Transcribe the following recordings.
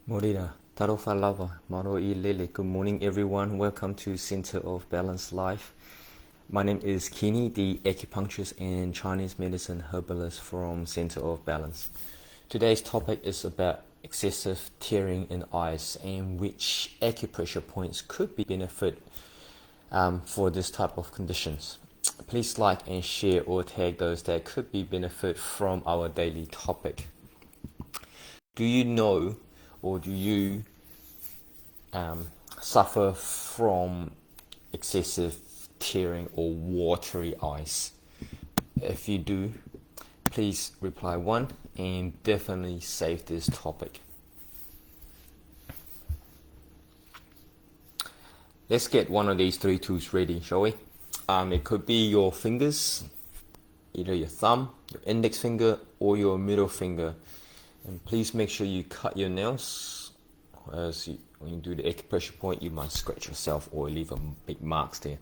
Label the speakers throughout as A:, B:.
A: Morira, tarofa lava, maro I lele. Good morning, everyone. Welcome to Center of Balance Life. My name is Kenny, the acupuncturist and Chinese medicine herbalist from Center of Balance. Today's topic is about excessive tearing in eyes and which acupressure points could be benefit for this type of conditions. Please like and share or tag those that could be benefit from our daily topic. Do you know or do you suffer from excessive tearing or watery eyes? If you do, please reply 1 and definitely save this topic. Let's get one of these 3 tools ready, shall we? It could be your fingers, either your thumb, your index finger, or your middle finger. And please make sure you cut your nails, as when you do the acupressure point, you might scratch yourself or leave a big marks there.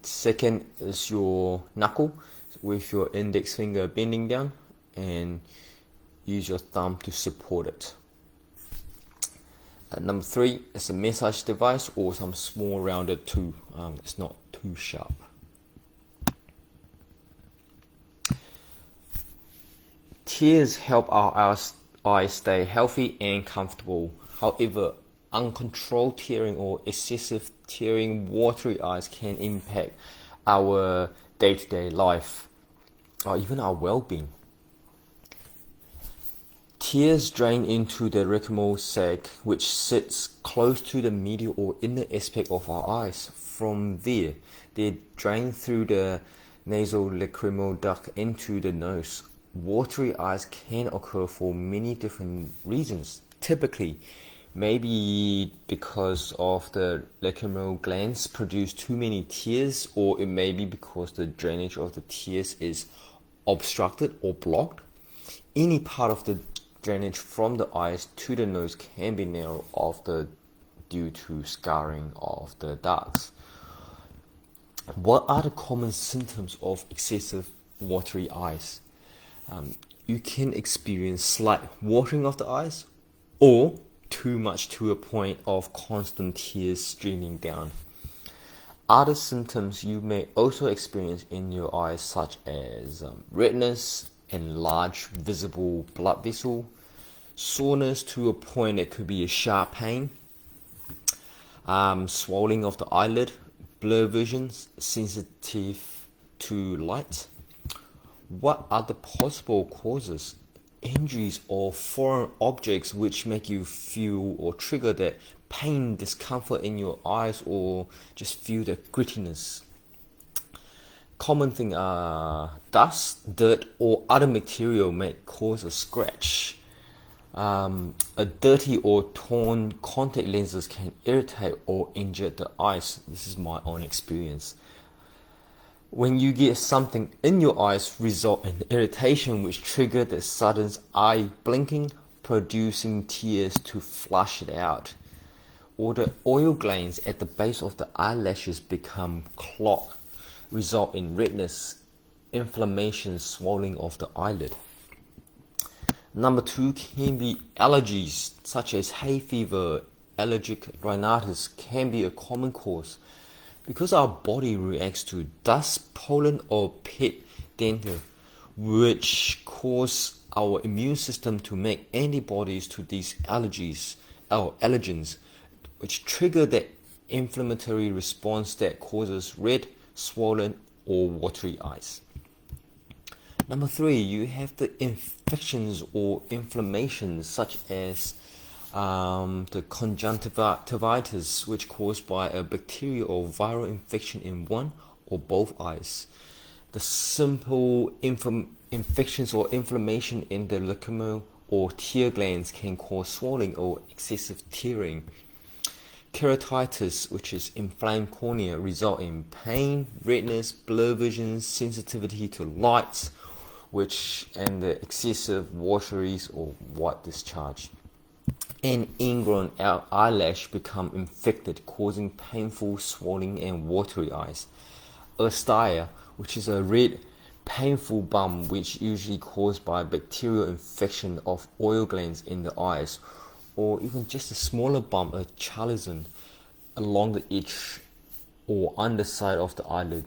A: Second is your knuckle, with your index finger bending down, and use your thumb to support it. Number 3 is a massage device or some small rounded tool. It's not too sharp. Tears help our eyes stay healthy and comfortable. However, uncontrolled tearing or excessive tearing watery eyes can impact our day-to-day life or even our well-being. Tears drain into the lacrimal sac, which sits close to the medial or inner aspect of our eyes. From there, they drain through the nasal lacrimal duct into the nose. Watery eyes can occur for many different reasons. Typically, maybe because of the lacrimal glands produce too many tears, or it may be because the drainage of the tears is obstructed or blocked. Any part of the drainage from the eyes to the nose can be narrowed off due to scarring of the ducts. What are the common symptoms of excessive watery eyes? You can experience slight watering of the eyes or too much to a point of constant tears streaming down. Other symptoms you may also experience in your eyes, such as redness, enlarged visible blood vessel, soreness to a point that could be a sharp pain, swelling of the eyelid, blur visions, sensitive to light. What are the possible causes? Injuries or foreign objects which make you feel or trigger that pain, discomfort in your eyes, or just feel the grittiness. Common thing are dust, dirt, or other material may cause a scratch. A dirty or torn contact lenses can irritate or injure the eyes. This is my own experience. When you get something in your eyes, result in irritation, which trigger the sudden eye blinking, producing tears to flush it out. Or the oil glands at the base of the eyelashes become clogged, result in redness, inflammation, swelling of the eyelid. Number 2 can be allergies, such as hay fever, allergic rhinitis can be a common cause. Because our body reacts to dust, pollen, or pet dander, which cause our immune system to make antibodies to these allergies or allergens, which trigger the inflammatory response that causes red, swollen, or watery eyes. Number 3, you have the infections or inflammations, such as the conjunctivitis, which caused by a bacterial or viral infection in one or both eyes. The simple infections or inflammation in the lacrimal or tear glands can cause swelling or excessive tearing. Keratitis, which is inflamed cornea, result in pain, redness, blur vision, sensitivity to lights, and the excessive wateries or white discharge. And ingrown eyelash become infected, causing painful swelling and watery eyes. Ustria, which is a red, painful bump, which usually caused by bacterial infection of oil glands in the eyes, or even just a smaller bump, a chalazion, along the edge or underside of the eyelid,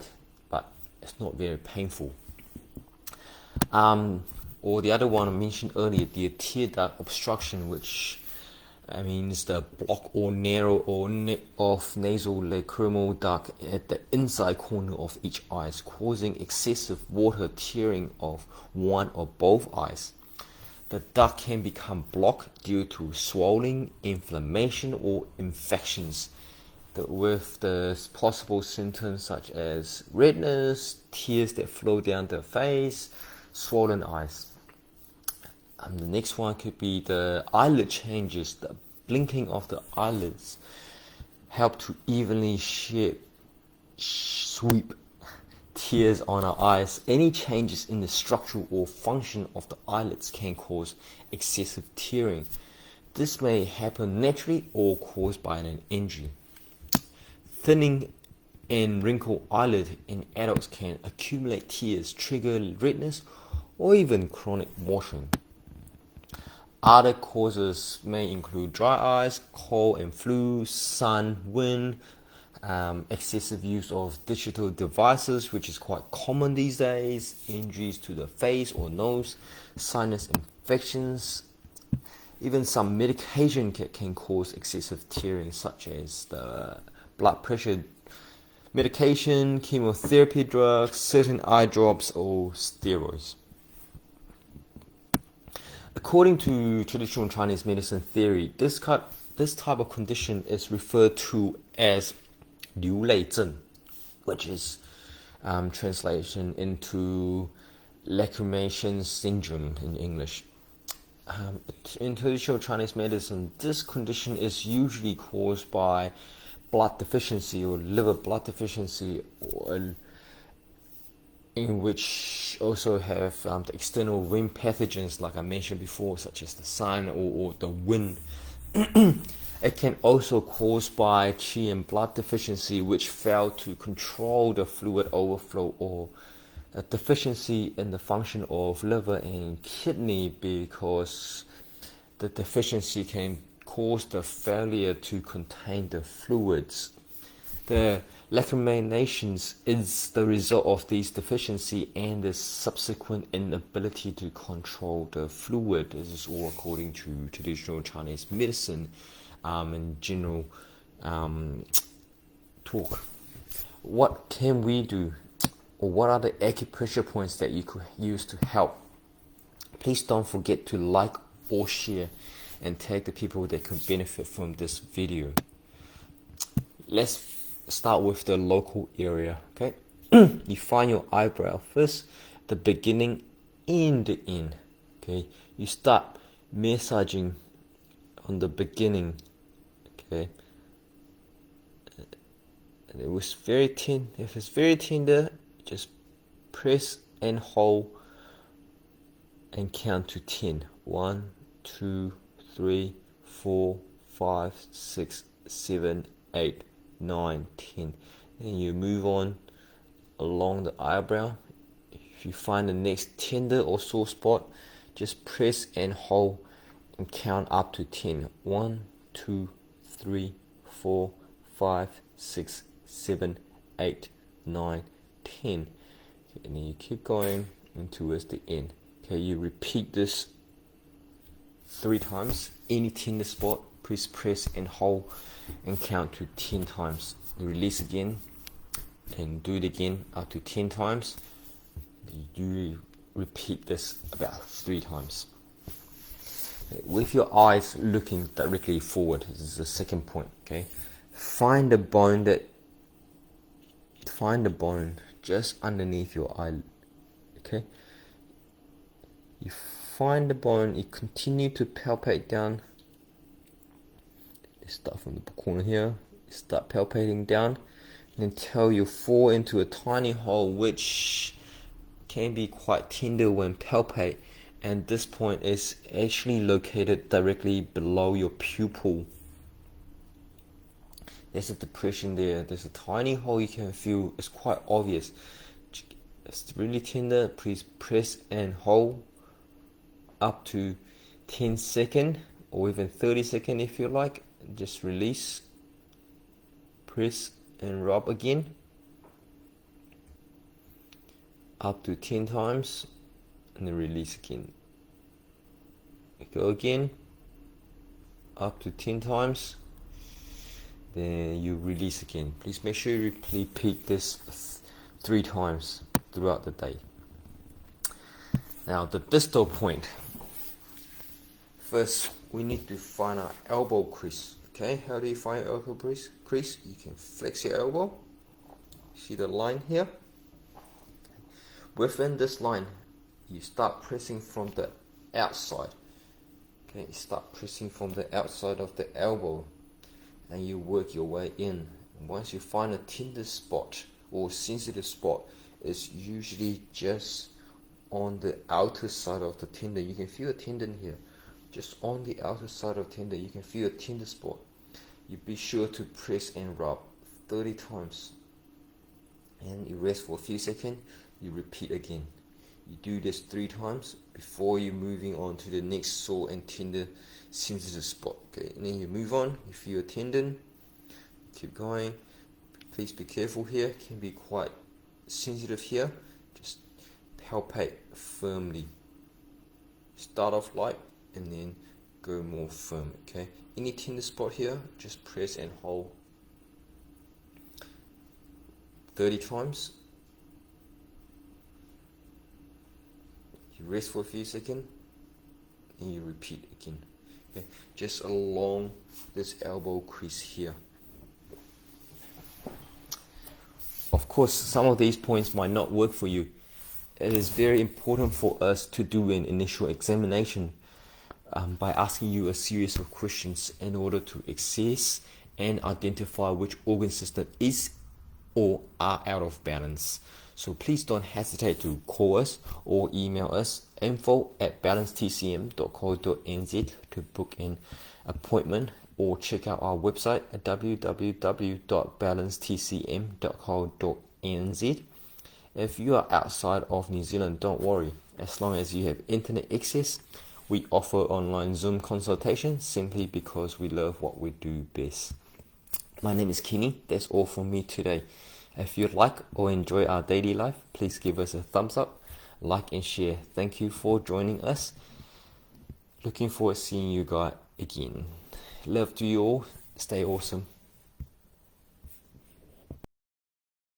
A: but it's not very painful. Or the other one I mentioned earlier, the tear duct obstruction, which means the block or narrow of nasal lacrimal duct at the inside corner of each eye, causing excessive water tearing of one or both eyes. The duct can become blocked due to swelling, inflammation, or infections, with the possible symptoms such as redness, tears that flow down the face, swollen eyes. The next one could be the eyelid changes. The blinking of the eyelids help to evenly sweep tears on our eyes. Any changes in the structure or function of the eyelids can cause excessive tearing. This may happen naturally or caused by an injury. Thinning and wrinkled eyelid in adults can accumulate tears, trigger redness, or even chronic washing. Other causes may include dry eyes, cold and flu, sun, wind, excessive use of digital devices, which is quite common these days, injuries to the face or nose, sinus infections. Even some medication can cause excessive tearing, such as the blood pressure medication, chemotherapy drugs, certain eye drops, or steroids. According to traditional Chinese medicine theory, this type of condition is referred to as Liu Lei Zheng, which is translation into lacrimation syndrome in English. In traditional Chinese medicine, this condition is usually caused by blood deficiency or liver blood deficiency, or in which also have the external wind pathogens, like I mentioned before, such as the sun or the wind. It can also caused by qi and blood deficiency, which fail to control the fluid overflow, or a deficiency in the function of liver and kidney, because the deficiency can cause the failure to contain the fluids. The lacriminations is the result of these deficiency and the subsequent inability to control the fluid. This is all according to traditional Chinese medicine and general talk. What can we do, or what are the acupressure points that you could use to help? Please don't forget to like or share and tag the people that can benefit from this video. Let's start with the local area. Okay, you find your eyebrow first, the beginning and the end. Okay, you start massaging on the beginning. Okay, and it was very thin. If it's very tender, just press and hold and count to 10. 1, 2, 3, 4, 5, 6, 7, 8, 9, 10. Then you move on along the eyebrow. If you find the next tender or sore spot, just press and hold and count up to 10. 1, 2, 3, 4, 5, 6, 7, 8, 9, 10. Okay, and then you keep going and towards the end. Okay, you repeat this 3 times. Any tender spot, please press and hold and count to 10 times. Release again and do it again up to 10 times. You repeat this about 3 times. With your eyes looking directly forward, this is the second point. Okay, find the bone just underneath your eye. Okay, you find the bone, you continue to palpate down. You start from the corner here, you start palpating down until you fall into a tiny hole, which can be quite tender when palpate, and this point is actually located directly below your pupil. There's a depression there, there's a tiny hole you can feel, it's quite obvious. It's really tender. Please press and hold up to 10 seconds or even 30 seconds if you like. Just release, press and rub again, up to 10 times, and then release again. Go again, up to 10 times, then you release again. Please make sure you repeat this 3 times throughout the day. Now the distal point. First, we need to find our elbow crease. Okay, how do you find elbow crease? You can flex your elbow. See the line here? Within this line, you start pressing from the outside. Okay, you start pressing from the outside of the elbow, and you work your way in. And once you find a tender spot or sensitive spot, it's usually just on the outer side of the tendon. You can feel a tendon here. Just on the outer side of tendon, you can feel a tender spot. You be sure to press and rub 30 times. And you rest for a few seconds. You repeat again. You do this 3 times before you're moving on to the next sore and tender sensitive spot. Okay, and then you move on. You feel a tendon. Keep going. Please be careful here. It can be quite sensitive here. Just palpate firmly. Start off light and then go more firm. Okay, any tender spot here, just press and hold 30 times. You rest for a few seconds and you repeat again. Okay, just along this elbow crease here. Of course, some of these points might not work for you. It is very important for us to do an initial examination by asking you a series of questions in order to assess and identify which organ system is or are out of balance. So please don't hesitate to call us or email us info@balancetcm.co.nz to book an appointment, or check out our website at www.balancetcm.co.nz. If you are outside of New Zealand, don't worry. As long as you have internet access, we offer online Zoom consultations simply because we love what we do best. My name is Kenny. That's all from me today. If you like or enjoy our daily life, please give us a thumbs up, like and share. Thank you for joining us. Looking forward to seeing you guys again. Love to you all. Stay awesome.